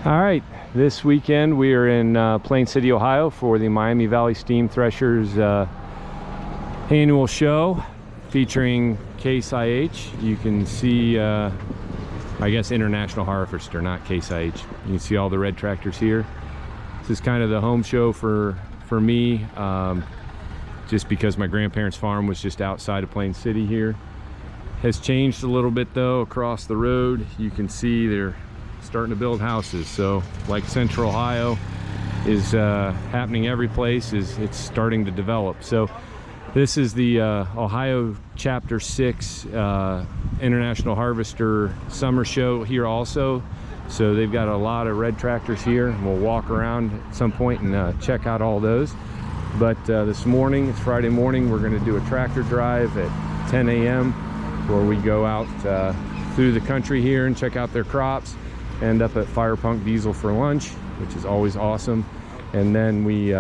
All right, this weekend we are in Plain City, Ohio for the Miami Valley Steam Threshers annual show featuring Case IH. You can see, I guess, International Harvester, not Case IH. You can see all the red tractors here. This is kind of the home show for me, just because my grandparents' farm was just outside of Plain City here. Has changed a little bit though. Across the road you can see they're starting to build houses, so like Central Ohio is happening every place, it's starting to develop. So this is the Ohio Chapter 6 International Harvester Summer Show here also. So they've got a lot of red tractors here, and we'll walk around at some point and check out all those. But this morning, it's Friday morning, we're going to do a tractor drive at 10 a.m. where we go out through the country here and check out their crops. End up at Fire Punk Diesel for lunch, which is always awesome. And then we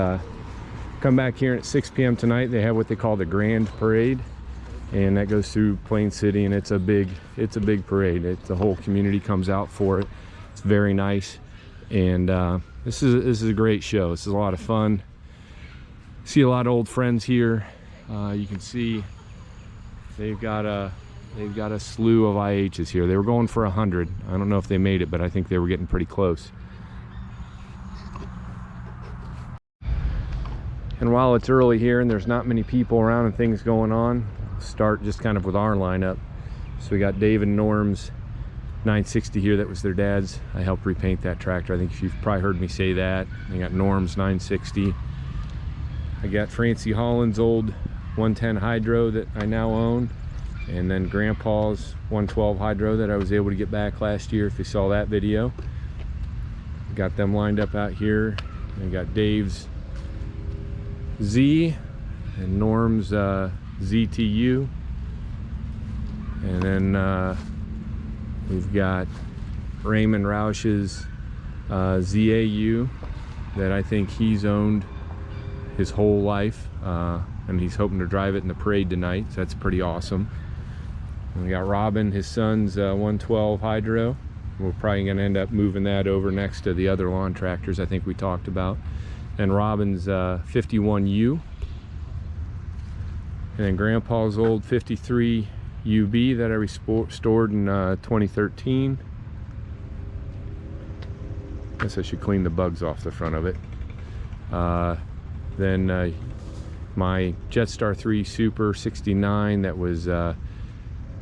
come back here at 6 p.m. tonight. They have what they call the Grand Parade, and that goes through Plain City, and it's a big parade. The whole community comes out for it. It's very nice, and this is a great show. This is a lot of fun. See a lot of old friends here. You can see they've got a slew of IHs here. They were going for 100. I don't know if they made it, but I think they were getting pretty close. And while it's early here and there's not many people around and things going on, I'll start just kind of with our lineup. So we got Dave and Norm's 960 here. That was their dad's. I helped repaint that tractor. I think you've probably heard me say that. I got Norm's 960. I got Francie Holland's old 110 Hydro that I now own. And then Grandpa's 112 Hydro that I was able to get back last year, if you saw that video. Got them lined up out here. And got Dave's Z and Norm's ZTU. And then we've got Raymond Roush's ZAU that I think he's owned his whole life. And he's hoping to drive it in the parade tonight, so that's pretty awesome. And we got Robin, his son's 112 Hydro. We're probably going to end up moving that over next to the other lawn tractors I think we talked about. And Robin's 51U. And then Grandpa's old 53 UB that I restored in 2013. Guess I should clean the bugs off the front of it. Then my Jetstar 3 Super 69 that was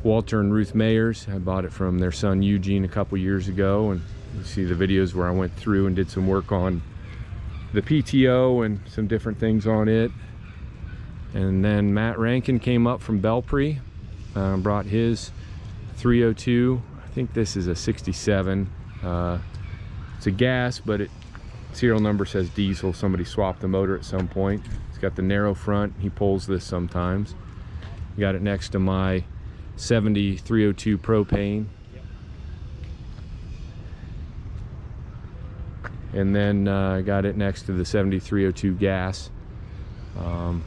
Walter and Ruth Mayer's. I bought it from their son Eugene a couple years ago, and you see the videos where I went through and did some work on the PTO and some different things on it. And then Matt Rankin came up from Belpre, brought his 302. I think this is a 67. It's a gas, but serial number says diesel. Somebody swapped the motor at some point. It's got the narrow front. He pulls this sometimes. Got it next to my 70 302 propane. And then I got it next to the 70 302 gas. So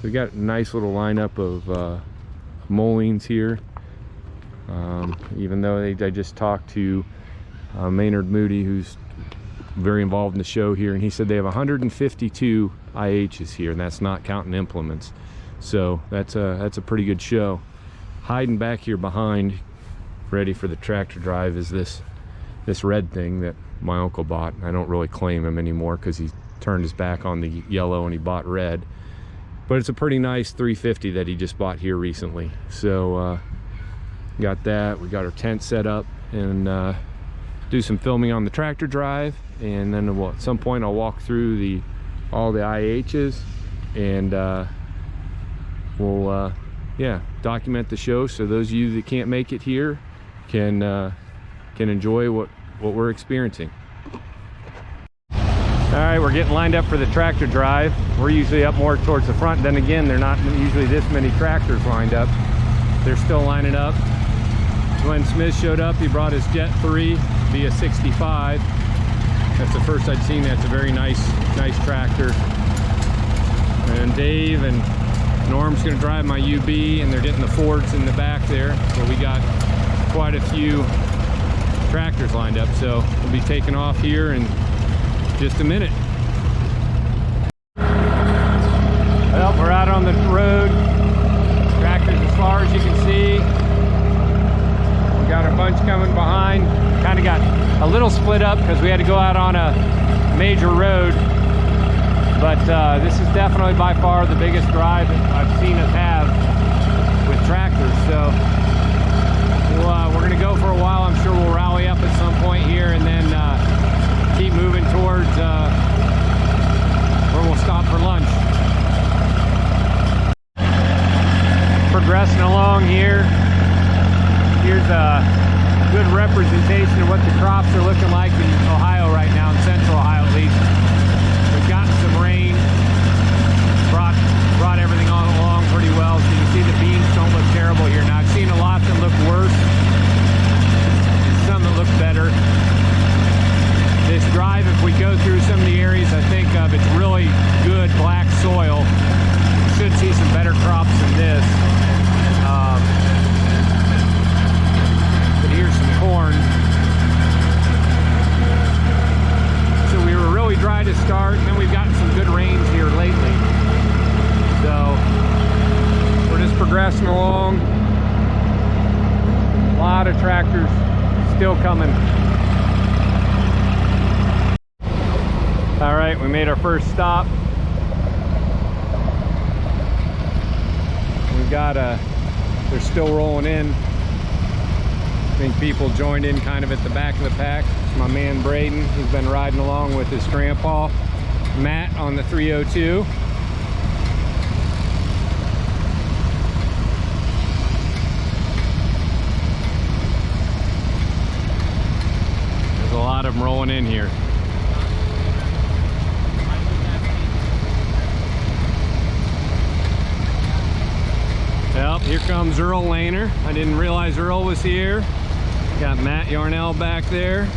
we got a nice little lineup of Molines here. Even though I just talked to Maynard Moody, who's very involved in the show here, and he said they have 152 IHs here, and that's not counting implements. So that's a pretty good show. Hiding back here behind, ready for the tractor drive, is this red thing that my uncle bought. I don't really claim him anymore because he turned his back on the yellow and he bought red. But it's a pretty nice 350 that he just bought here recently. So got that. We got our tent set up and do some filming on the tractor drive, and then at some point I'll walk through all the IHs, and we'll document the show so those of you that can't make it here can enjoy what we're experiencing. All right, we're getting lined up for the tractor drive. We're usually up more towards the front. Then again, they're not usually this many tractors lined up. They're still lining up. Glenn Smith showed up. He brought his Jet 3 via 65. That's the first I'd seen. That's a very nice tractor. And Dave and Norm's going to drive my UB, and they're getting the Fords in the back there. So we got quite a few tractors lined up. So we'll be taking off here in just a minute. Well, we're out on the road. Tractors as far as you can see. We got a bunch coming behind. Kind of got a little split up because we had to go out on a major road. But this is definitely by far the biggest drive I've seen us have with tractors. So we're going to go for a while. I'm sure we'll rally up at some point here and then keep moving towards where we'll stop for lunch. Progressing along here. Here's a good representation of what the crops are looking like in Ohio right now, in central Ohio at least. We've gotten some rain, brought everything along pretty well. So you can see the beans don't look terrible here. Now I've seen a lot that look worse and some that look better. This drive, if we go through some of the areas I think of, it's really good black soil. You should see some better crops than this. But here's some corn. So we were really dry to start, and then we've gotten some good rains here lately. So we're just progressing along. A lot of tractors still coming. All right, we made our first stop. We've got they're still rolling in. I think people joined in kind of at the back of the pack. It's my man Braden. He's been riding along with his grandpa Matt on the 302. There's a lot of them rolling in here. Yep, here comes Earl Laner. I didn't realize Earl was here. Got Matt Yarnell back there.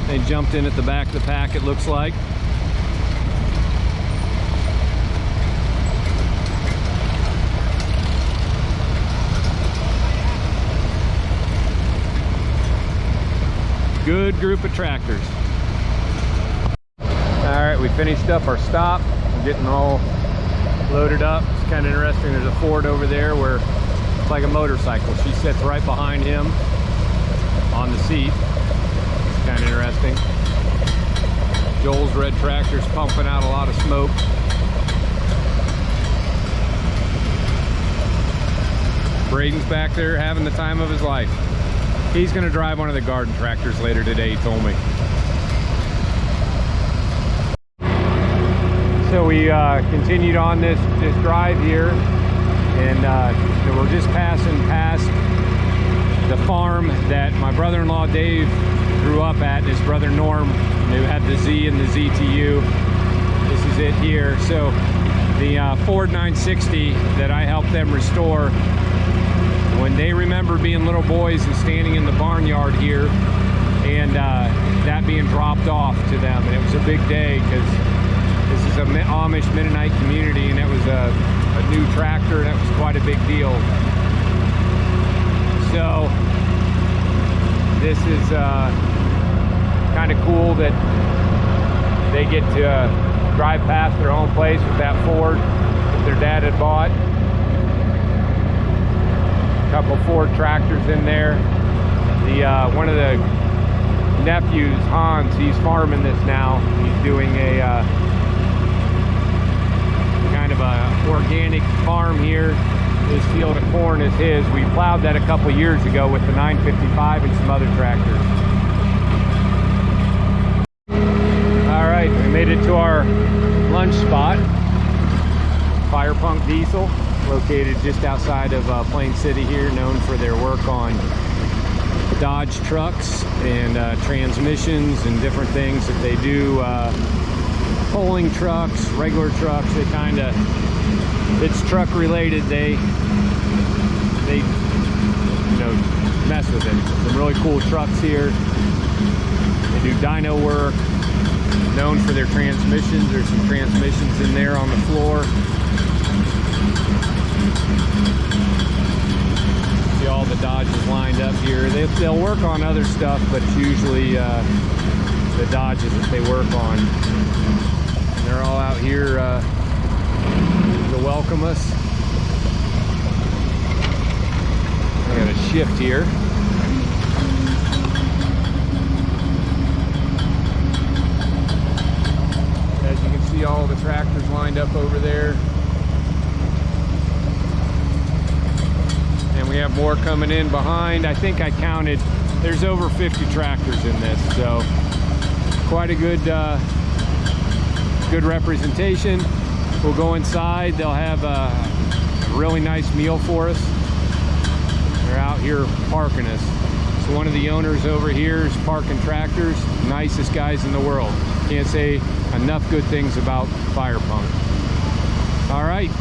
They jumped in at the back of the pack, it looks like. Good group of tractors. All right, we finished up our stop. We're getting all loaded up. It's kind of interesting. There's a Ford over there where it's like a motorcycle. She sits right behind him on the seat. It's kind of interesting. Joel's red tractor's pumping out a lot of smoke. Braden's back there having the time of his life. He's going to drive one of the garden tractors later today, he told me. So we continued on this drive here, and we're just passing past the farm that my brother-in-law Dave grew up at, and his brother Norm. They had the Z and the ZTU. This is it here. So the Ford 960 that I helped them restore, when they remember being little boys and standing in the barnyard here, and that being dropped off to them, and it was a big day because this is a Amish Mennonite community, and it was a new tractor, and it was quite a big deal. So this is kind of cool that they get to drive past their own place with that Ford that their dad had bought. A couple Ford tractors in there. One of the nephews, Hans, he's farming this now. He's doing a kind of a organic farm here. This field of corn is his. We plowed that a couple years ago with the 955 and some other tractors. All right, we made it to our lunch spot. Fire Punk Diesel, located just outside of Plain City here, known for their work on Dodge trucks and transmissions and different things that they do. Pulling trucks, regular trucks, they kind of, it's truck related, they you know, mess with it. Some really cool trucks here. They do dyno work, known for their transmissions. There's some transmissions in there on the floor. See all all the Dodges lined up here. They'll work on other stuff, but it's usually the Dodges that they work on. And they're all out here to welcome us. I got a shift here. As you can see, all the tractors lined up over there. And we have more coming in behind. I think I counted, there's over 50 tractors in this, so quite a good good representation. We'll go inside. They'll have a really nice meal for us. They're out here parking us. So one of the owners over here is parking tractors. Nicest guys in the world. Can't say enough good things about Fire Punk. All right.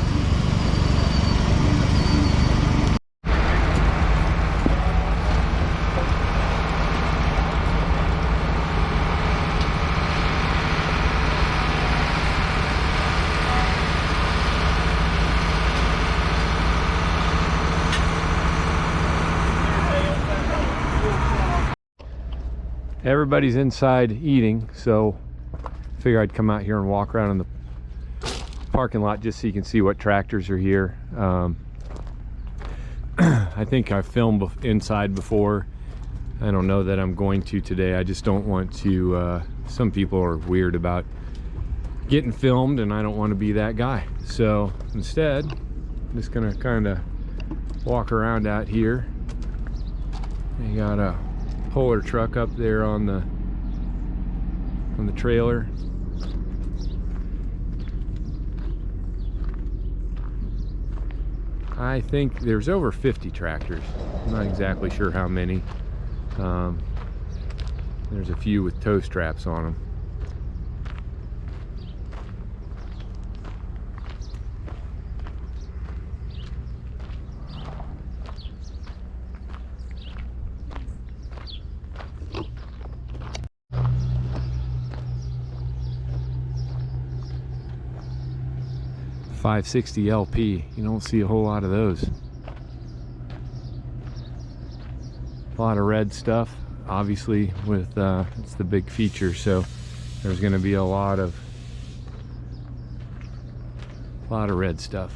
Everybody's inside eating, so I figure I'd come out here and walk around in the parking lot just so you can see what tractors are here. I think I've filmed inside before. I don't know that I'm going to today. I just don't want to, some people are weird about getting filmed, and I don't want to be that guy. So instead, I'm just gonna kind of walk around out here. You got a Polar truck up there on the trailer. I think there's over 50 tractors. I'm not exactly sure how many. There's a few with tow straps on them. .560 LP, you don't see a whole lot of those. A lot of red stuff, obviously, with it's the big feature, so there's going to be a lot of red stuff.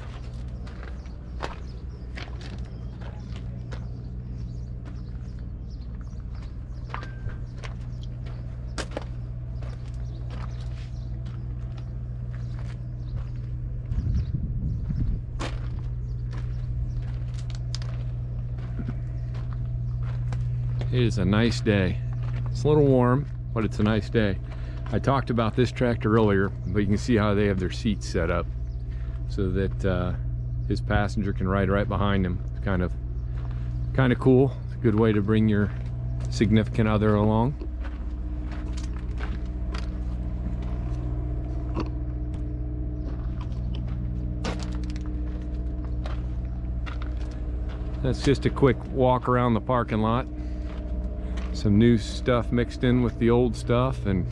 It is a nice day. It's a little warm, but it's a nice day. I talked about this tractor earlier, but you can see how they have their seats set up so that his passenger can ride right behind him. It's kind of cool. It's a good way to bring your significant other along. That's just a quick walk around the parking lot. Some new stuff mixed in with the old stuff, and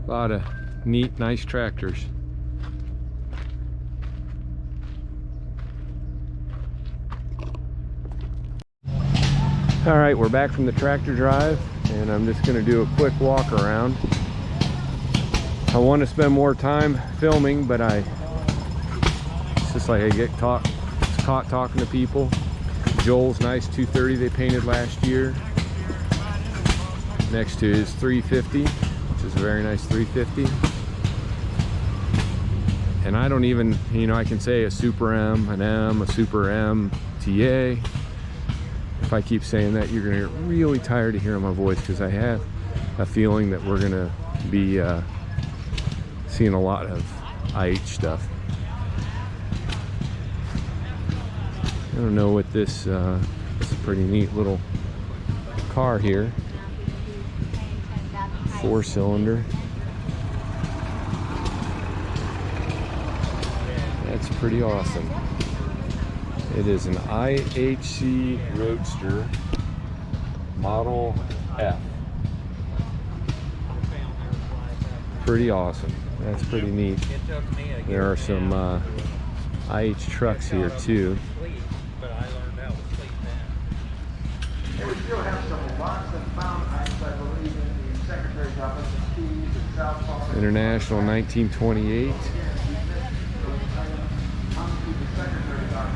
a lot of neat, nice tractors. All right, we're back from the tractor drive, and I'm just going to do a quick walk around. I want to spend more time filming, but it's just like I get caught talking to people. Joel's nice 230 they painted last year. Next to his 350, which is a very nice 350. And I don't even, I can say a Super M, an M, a Super M, TA. If I keep saying that, you're gonna get really tired of hearing my voice, because I have a feeling that we're gonna be seeing a lot of IH stuff. I don't know what this, it's a pretty neat little car here. 4-cylinder. That's pretty awesome. It is an IHC Roadster Model F. Pretty awesome. That's pretty neat. There are some IH trucks here too. We still have some lots of found items, I believe, in the Secretary's office of Keys at South Park. International 1928.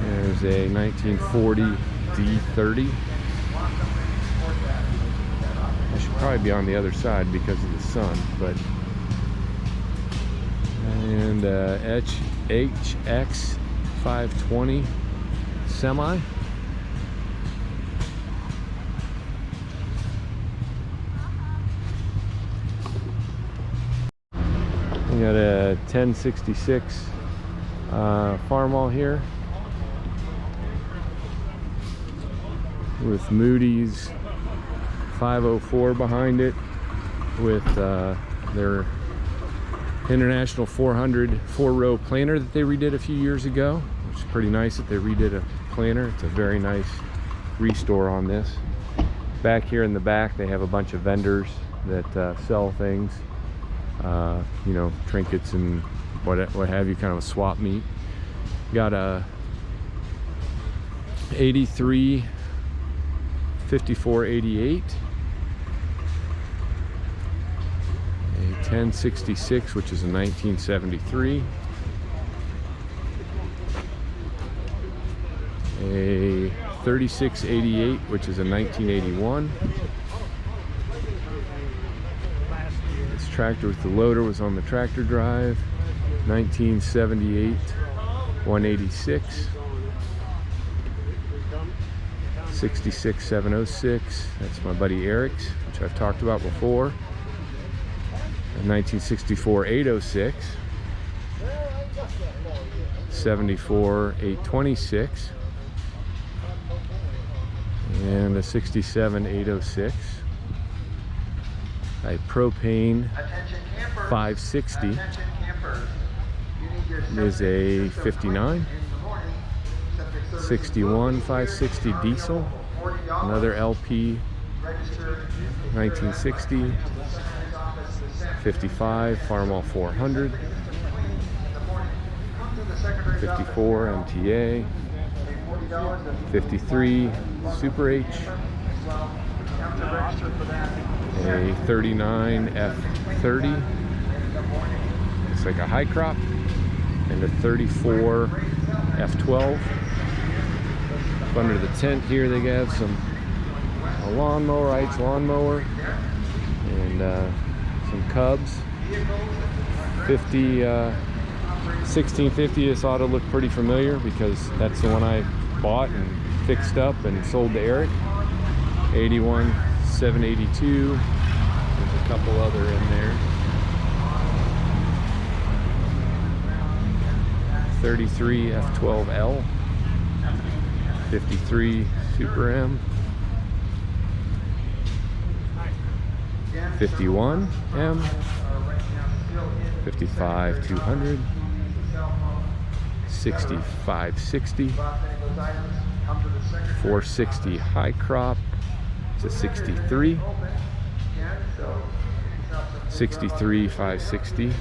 There's a 1940 D30. I should probably be on the other side because of the sun, but and HX 520 semi. We got a 1066 Farmall here with Moody's 504 behind it, with their International 400 4-row planter that they redid a few years ago, which is pretty nice that they redid a planter. It's a very nice restore on this. Back here in the back they have a bunch of vendors that sell things, you know, trinkets and what have you, kind of a swap meet. Got a 83 5488, a 1066 which is a 1973, a 3688 which is a 1981. This tractor with the loader was on the tractor drive, 1978 186. 66 706, that's my buddy Eric's, which I've talked about before. A 1964 806, 74 826, and a 67 806. A propane 560 is a 59. 61 560 diesel, another LP 1960, 55 Farmall 400, 54 MTA, 53 Super H, a 39 F30, it's like a high crop, and a 34 F12. Under the tent here they have a lawnmower, Heights lawnmower, and some Cubs. 1650, this ought to look pretty familiar because that's the one I bought and fixed up and sold to Eric. 81 782, there's a couple other in there. 33 F12L, 53 Super M, 51 M, 55 200, 65 60, 460 high crop, it's a 63, 63 560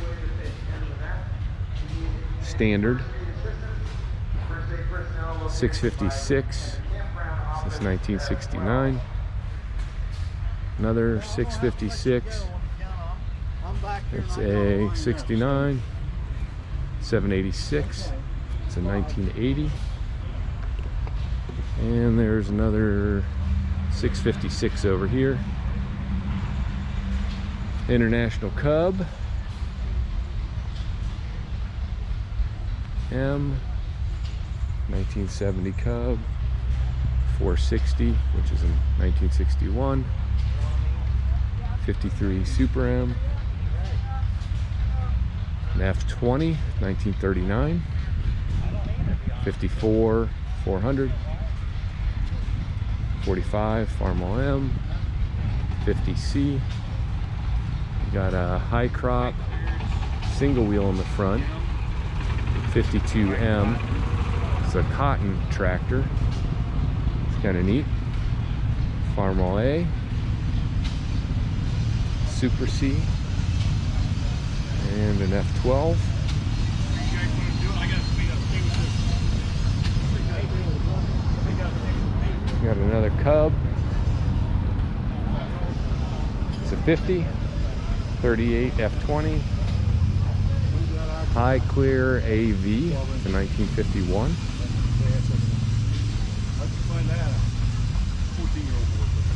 standard, 656 since 1969, another 656, it's a 69, 786, it's a 1980, and there's another 656 over here, International Cub M, 1970 Cub, 460, which is a 1961, 53 Super M, an F20, 1939, 54 400, 45 Farmall M, 50C. You got a high crop single wheel in the front, 52M. It's a cotton tractor. It's kind of neat. Farmall A, Super C, and an F12. Got another Cub. It's a 50, 38 F20. High Clear AV. It's a 1951.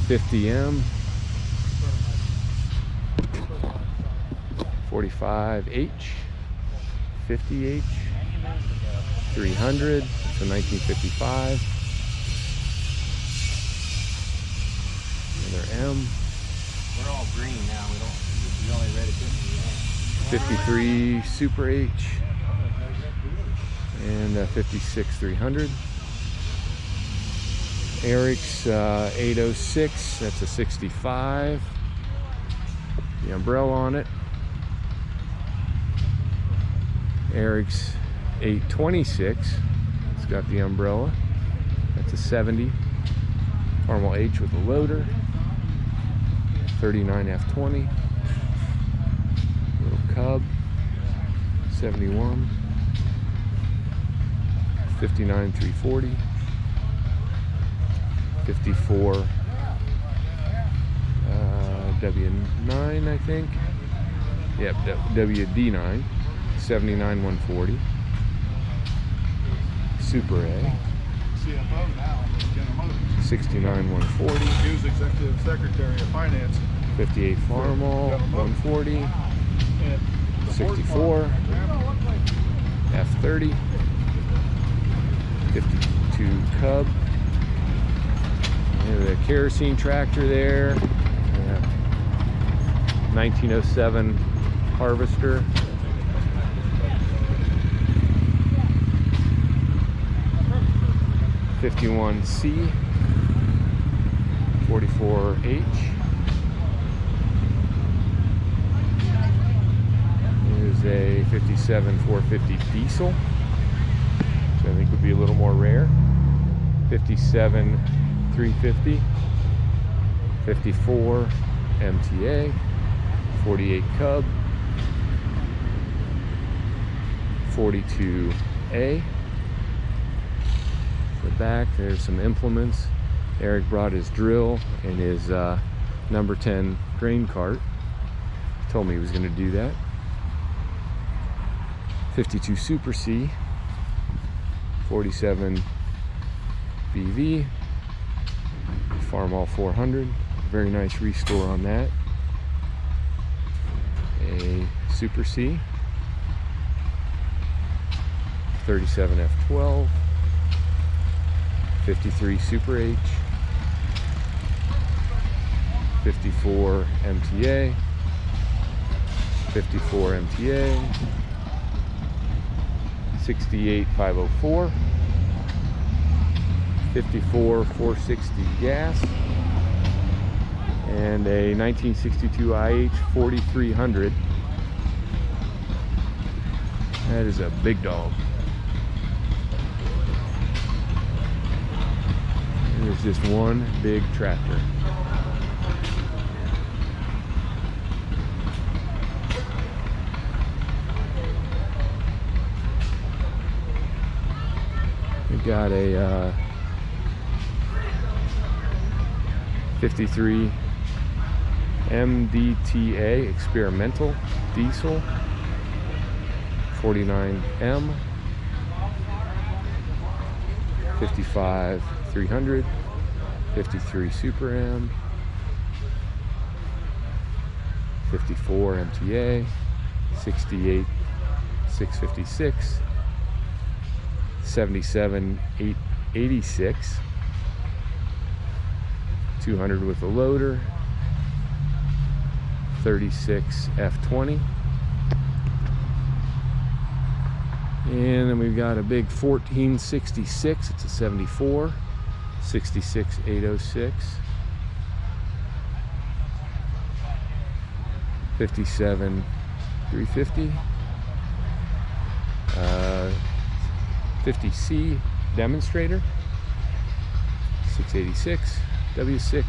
50M. 45H. 50H. 300. It's a 1955. Another M. We're all green now. We only read it 53 Super H. And 56 300. Eric's 806. That's a 65. The umbrella on it. Eric's 826. It's got the umbrella. That's a 70. Farmall H with a loader. 39 F20. Little Cub. 71. 59 340. 54 W9, I think. Yep, WD9. 79 140. Super A. CFO now, General Motors. 69 140. He was Executive Secretary of Finance. 58 Farmall 140. 64 F30. 52 Cub. And the kerosene tractor there. Yeah. 1907 Harvester. '51C. 44H. Here's a 57 450 diesel, which I think would be a little more rare. 57 350. 54 MTA. 48 Cub. 42A. The back, there's some implements. Eric brought his drill and his number 10 grain cart. Told me he was going to do that. 52 Super C. 47 BV. Farmall 400. Very nice restore on that. A Super C. 37 F12. 53 Super H. 54 MTA. 54 MTA. 68 504. 54 460 gas. And a 1962 IH 4300. That is a big dog. There's just one big tractor. We got a 53 MVSTA experimental diesel. 49M. 55 300. 53 Super M. 54 MTA. 68 656. 77 886. 200 with a loader. 36 F20. And then we've got a big 1466. It's a 74. 66 806. 57 350. 50C demonstrator. 686 W6.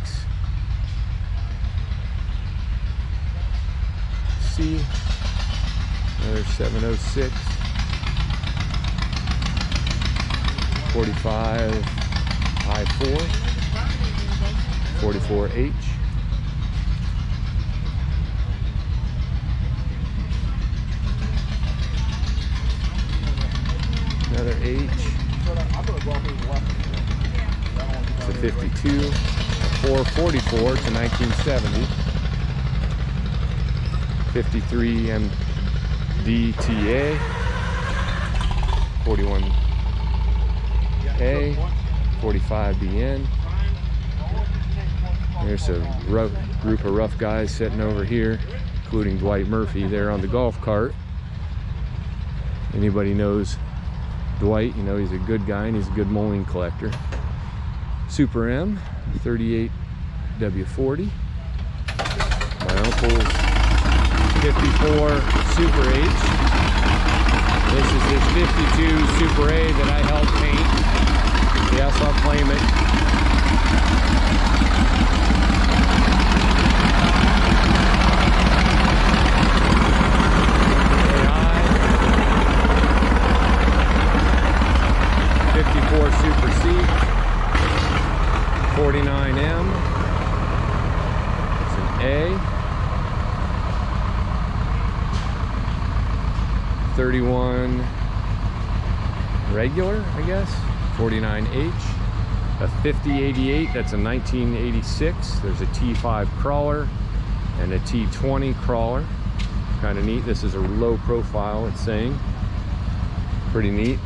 C. Another 706. 45 I4. 54H. Another H. It's a 52, a 444 to 1970. 53 MDTA, 41A, 45BN. There's a group of rough guys sitting over here, including Dwight Murphy there on the golf cart. Anybody knows Dwight, you know he's a good guy and he's a good mulling collector. Super M, 38W40. My uncle's 54 Super H. This is his 52 Super A that I helped paint. Yes, I'll claim it. AI. 54 Super C. 49M. It's an A. 31 regular, I guess. 49H. A 5088, that's a 1986. There's a T5 crawler and a T20 crawler. Kind of neat. This is a low profile, it's saying. Pretty neat.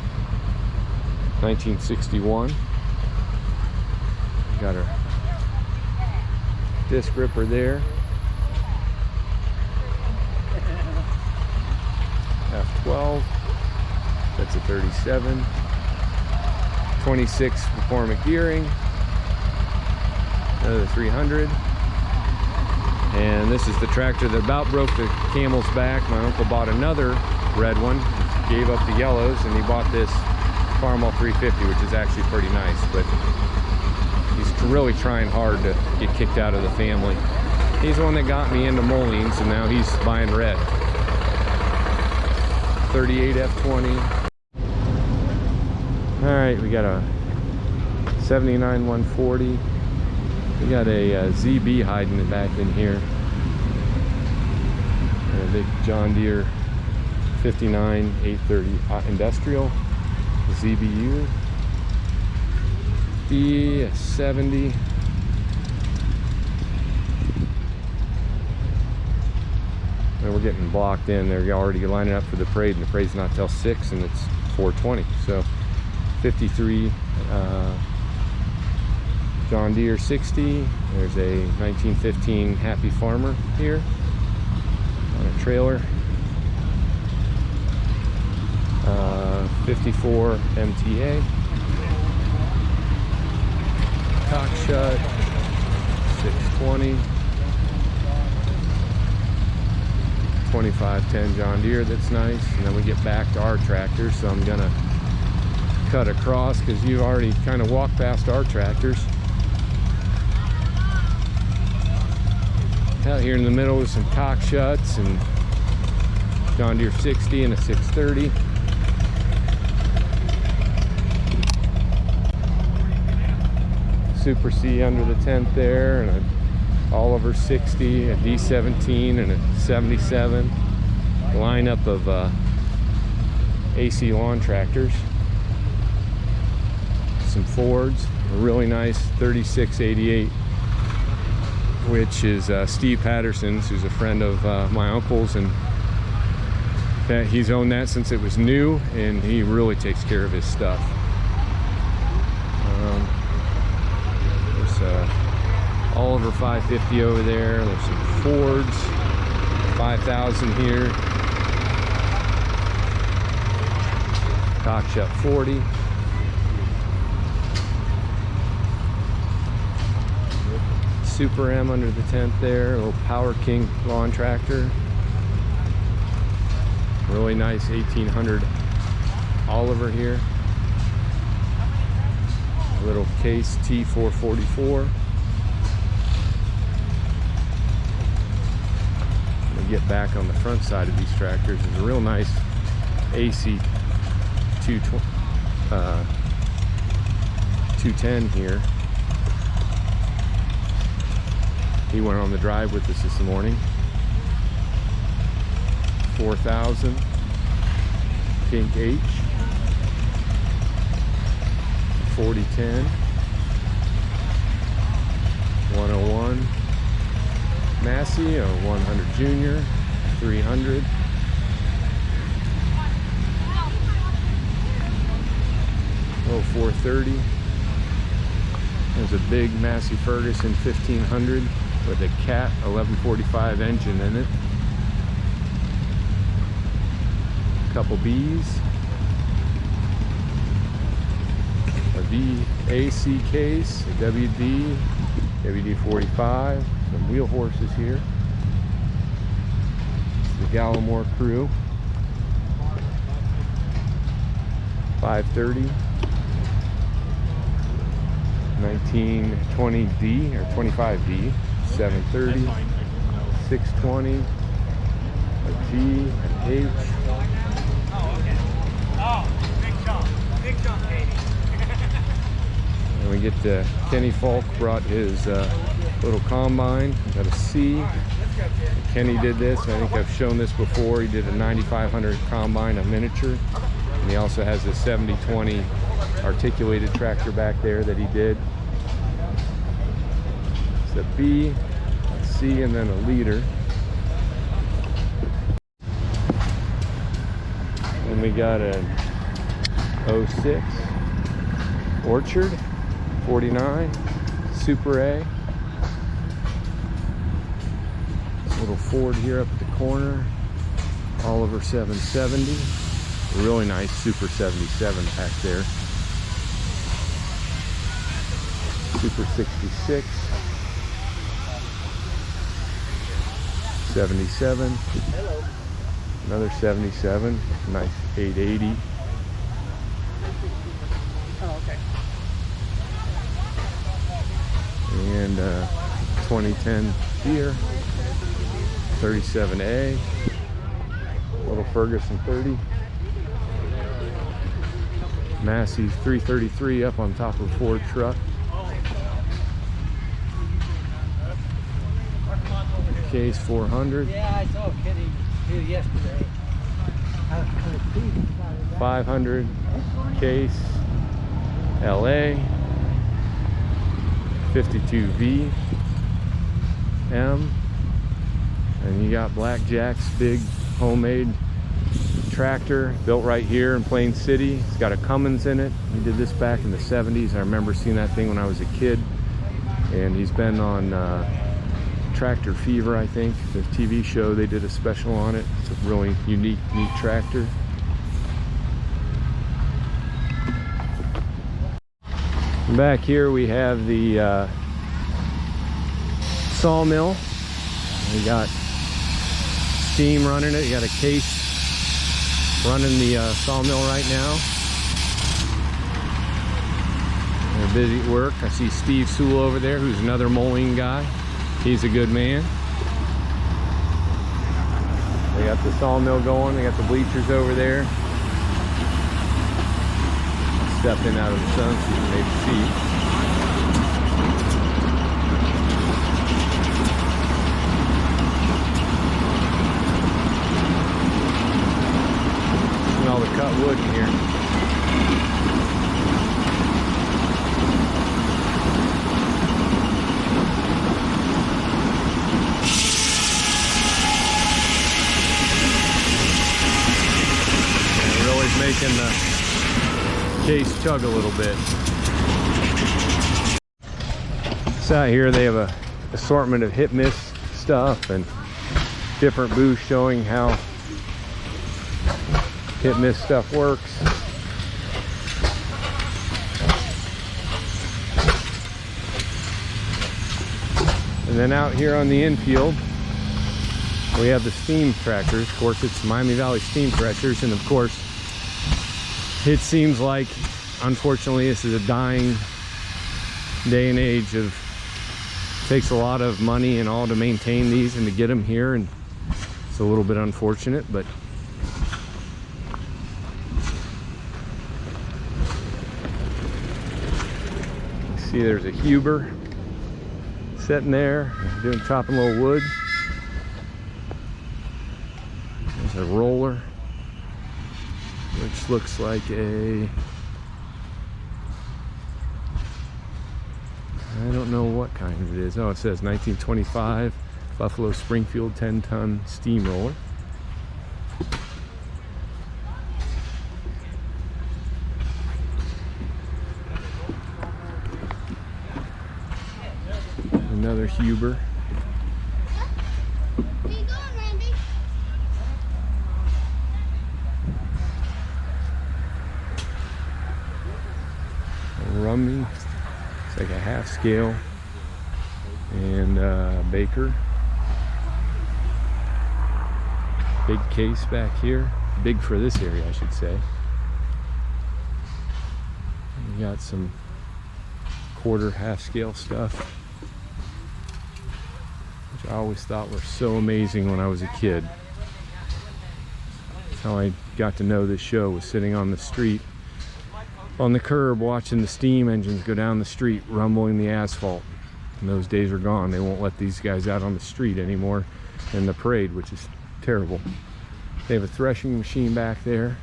1961. Got our disc ripper there. F12. That's a 37. 26 McCormick gearing. Another 300. And this is the tractor that about broke the camel's back. My uncle bought another red one, gave up the yellows, and he bought this Farmall 350, which is actually pretty nice, but he's really trying hard to get kicked out of the family. He's the one that got me into mullings, and now he's buying red. 38 F20. All right, we got a 79 140. We got a ZB hiding back in here. And a big John Deere 59 830 industrial ZBU. B70. And we're getting blocked in. They're already lining up for the parade, and the parade's not till 6, and it's 4:20. So 53 John Deere 60. There's a 1915 Happy Farmer here on a trailer. 54 MTA. Cock shut. 620. 2510 John Deere, that's nice. And then we get back to our tractor, so I'm gonna cut across because you already kind of walked past our tractors. Out here in the middle with some cock shuts and John Deere 60 and a 630. Super C under the tent there, and a Oliver 60, a D17 and a 77. Lineup of AC lawn tractors. Some Fords, a really nice 3688, which is Steve Patterson's, who's a friend of my uncle's, and he's owned that since it was new, and he really takes care of his stuff. There's Oliver 550 over there. There's some Fords, 5000 here. Cock shut 40. Super M under the tent there. A little Power King lawn tractor. Really nice 1800 Oliver here. A little Case T444. Get back on the front side of these tractors. There's a real nice AC 210 here. He went on the drive with us this morning. 4000 Pink H, 4010, 101 Massey, a 100 Junior, 300. Oh, 430. There's a big Massey Ferguson 1500 with a Cat 1145 engine in it. A couple Bs. A VAC case, a WD, WD-45, some wheel horses here. It's the Gallimore crew. 530. 1920D or 25D, 730, 620, a G, an H. Oh, okay. Oh, big jump, Katie. And we get to Kenny Falk brought his little combine. Got a C. Kenny did this. I think I've shown this before. He did a 9500 combine, a miniature, and he also has a 7020 articulated tractor back there that he did. It's a B, a C, and then a leader. And we got an 06 Orchard 49 Super A. Little Ford here up at the corner. Oliver 770. A really nice Super 77 back there. Super 66, 77, another 77, nice 880. Oh, okay. And 2010 here, 37A, little Ferguson 30. Massey 333 up on top of a Ford truck. Case 400. Yeah, I saw Kenny here yesterday. 500 case LA 52V M, and you got Blackjack's big homemade tractor built right here in Plain City. It's got a Cummins in it. He did this back in the 70s. I remember seeing that thing when I was a kid, and he's been on Tractor Fever, I think, the TV show. They did a special on it. It's a really unique, neat tractor. And back here we have the sawmill. We got steam running it. You got a case running the sawmill right now. They're busy at work. I see Steve Sewell over there, who's another mowing guy. He's a good man. They got the sawmill going. They got the bleachers over there. Step in out of the sun so you can maybe see. Smell the cut wood in here. Making the case chug a little bit. So out here they have a assortment of hit miss stuff and different booths showing how hit miss stuff works. And then out here on the infield we have the steam tractors. Of course, it's Miami Valley Steam Threshers, and of course it seems like, unfortunately, this is a dying day and age of, takes a lot of money and all to maintain these and to get them here, and it's a little bit unfortunate, but you see there's a Huber sitting there doing chopping a little wood. There's a roller, which looks like I don't know what kind it is. Oh, it says 1925 Buffalo Springfield 10-ton steamroller. Another Huber. Where you going, Randy? Rummy. It's like a half scale. And Baker. Big case back here. Big for this area, I should say. We got some quarter half scale stuff, which I always thought were so amazing when I was a kid. That's how I got to know this show, was sitting on the street, on the curb, watching the steam engines go down the street, rumbling the asphalt. And those days are gone. They won't let these guys out on the street anymore in the parade, which is terrible. They have a threshing machine back there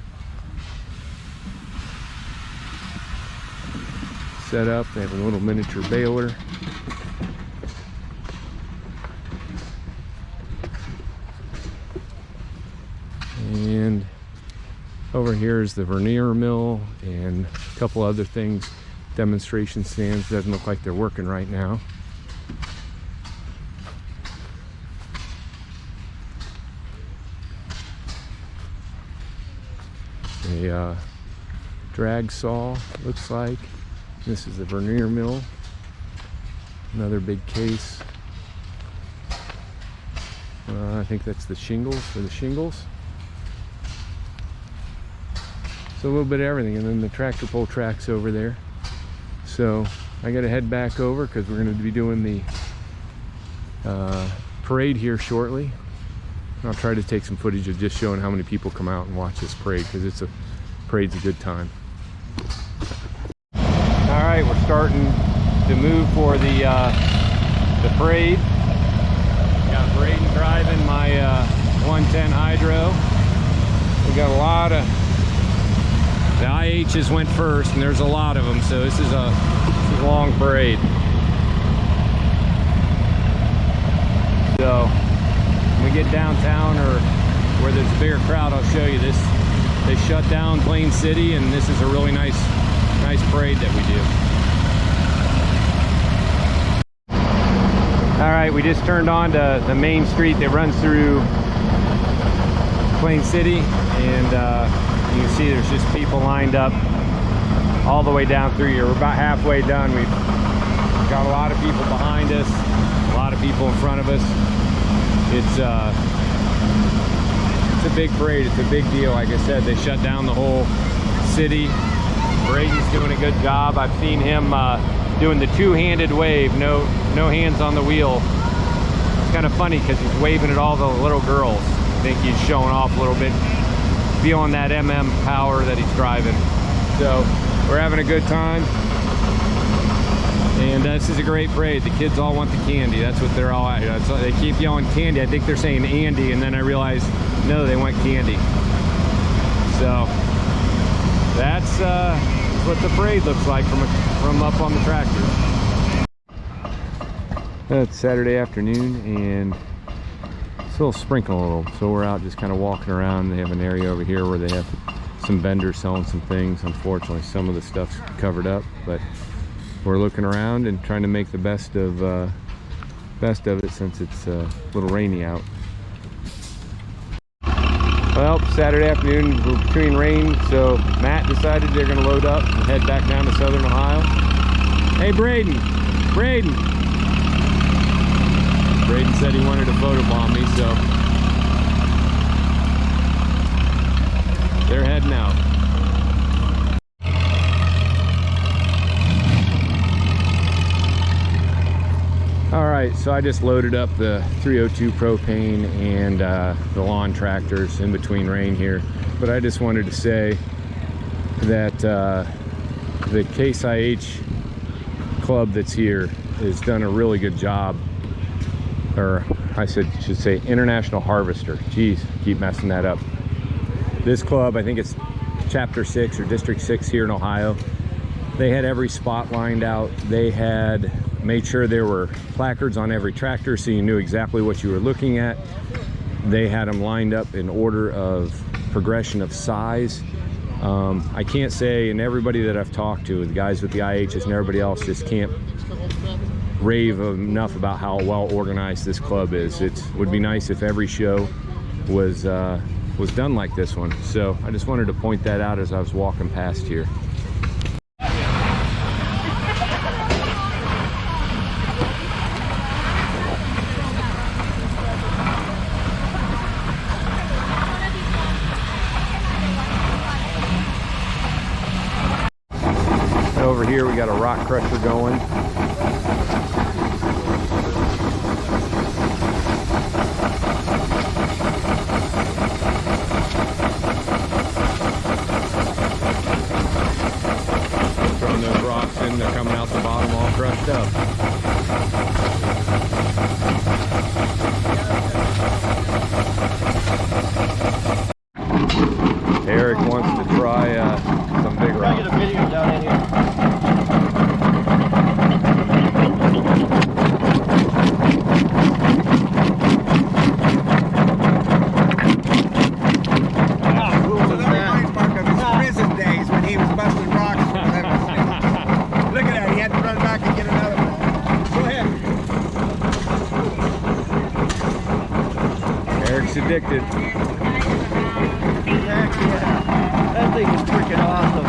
set up. They have a little miniature baler. And over here is the veneer mill and a couple other things. Demonstration stands. Doesn't look like they're working right now. A drag saw, looks like. This is the veneer mill. Another big case. I think that's the shingles, for the shingles. So a little bit of everything, and then the tractor pull tracks over there. So I gotta head back over because we're gonna be doing the parade here shortly. I'll try to take some footage of just showing how many people come out and watch this parade, because parade's a good time. All right, we're starting to move for the parade. Got Braden driving my 110 Hydro. We got a lot of, the IHs went first, and there's a lot of them, so this is a long parade. So when we get downtown or where there's a bigger crowd, I'll show you this. They shut down Plain City, and this is a really nice parade that we do. All right, we just turned on to the main street that runs through Plain City, and you can see there's just people lined up all the way down through here. We're about halfway done. We've got a lot of people behind us, a lot of people in front of us. It's a big parade. It's a big deal. Like I said, they shut down the whole city. Braden's doing a good job. I've seen him doing the two-handed wave, no hands on the wheel. It's kind of funny because he's waving at all the little girls. I think he's showing off a little bit, feeling that power that he's driving. So we're having a good time. And this is a great parade. The kids all want the candy. That's what they're all at. They keep yelling candy. I think they're saying Andy, and then I realized, no, they want candy. So that's what the parade looks like from up on the tractor. It's Saturday afternoon, and it's a little sprinkling a little. So we're out just kind of walking around. They have an area over here where they have some vendors selling some things. Unfortunately, some of the stuff's covered up, but we're looking around and trying to make the best of it since it's a little rainy out. Well, Saturday afternoon, we're between rain, so Matt decided they're going to load up and head back down to Southern Ohio. Hey, Braden said he wanted to photobomb me, so they're heading out. All right, so I just loaded up the 302 propane and the lawn tractors in between rain here. But I just wanted to say that the Case IH club that's here has done a really good job, or I should say International Harvester. Geez, keep messing that up. This club, I think it's Chapter 6 or District 6 here in Ohio. They had every spot lined out. They had made sure there were placards on every tractor so you knew exactly what you were looking at. They had them lined up in order of progression of size. I can't say, and everybody that I've talked to, the guys with the IHs and everybody else, just can't rave enough about how well organized this club is. It would be nice if every show was done like this one. So I just wanted to point that out as I was walking past here. Over here we got a rock crusher going. Throwing those rocks in, they're coming out the bottom all crushed up. Eric wants to try some big rocks. Get a video down in here. Eric's addicted. Heck yeah. That thing is freaking awesome.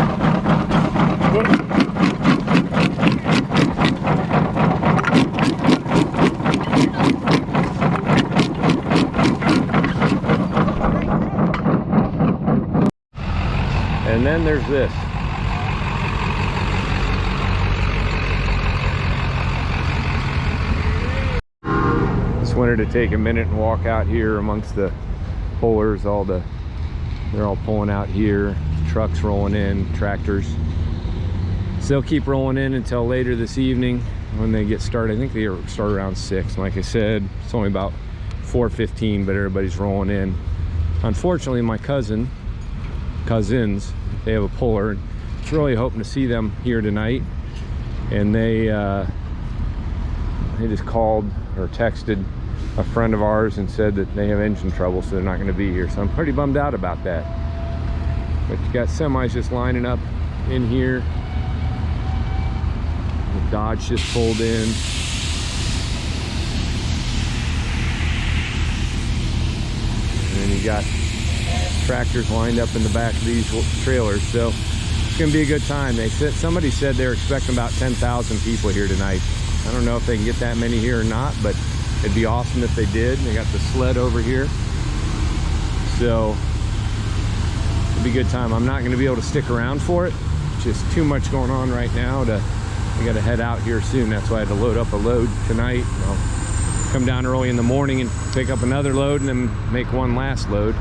And then there's this. Just wanted to take a minute and walk out here amongst the pullers. They're all pulling out here. Trucks rolling in, tractors. So they'll keep rolling in until later this evening when they get started. I think they start around 6. Like I said, it's only about 4:15, but everybody's rolling in. Unfortunately, my cousins, they have a puller. And I was really hoping to see them here tonight, and they just called or texted a friend of ours and said that they have engine trouble, so they're not going to be here. So I'm pretty bummed out about that. But you got semis just lining up in here. The Dodge just pulled in. And then you got tractors lined up in the back of these trailers. So it's going to be a good time. Somebody said they're expecting about 10,000 people here tonight. I don't know if they can get that many here or not, but it'd be awesome if they did. They got the sled over here. So it'll be a good time. I'm not going to be able to stick around for it. Just too much going on right now. I got to head out here soon. That's why I had to load up a load tonight. I'll come down early in the morning and pick up another load and then make one last load.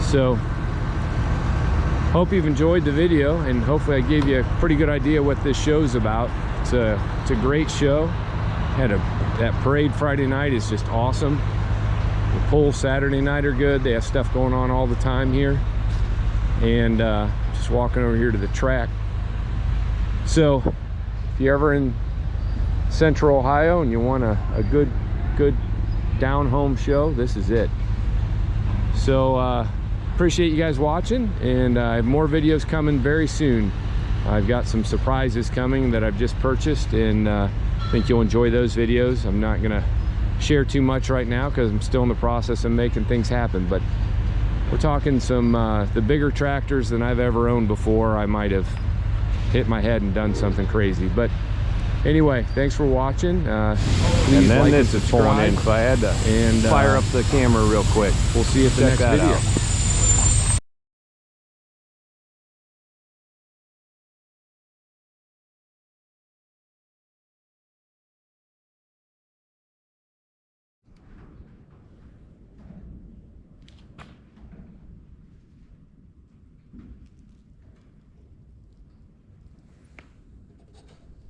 So hope you've enjoyed the video, and hopefully I gave you a pretty good idea what this show's about. It's a great show. That parade Friday night is just awesome. The pulls Saturday night are good. They have stuff going on all the time here. And just walking over here to the track. So if you're ever in Central Ohio and you want a good down home show, this is it. So appreciate you guys watching, and I have more videos coming very soon. I've got some surprises coming that I've just purchased, and I think you'll enjoy those videos. I'm not gonna share too much right now because I'm still in the process of making things happen, but we're talking some the bigger tractors than I've ever owned before. I might have hit my head and done something crazy, but anyway, thanks for watching. And then this is pulling in, so I had to fire up the camera real quick. We'll see you at the next video.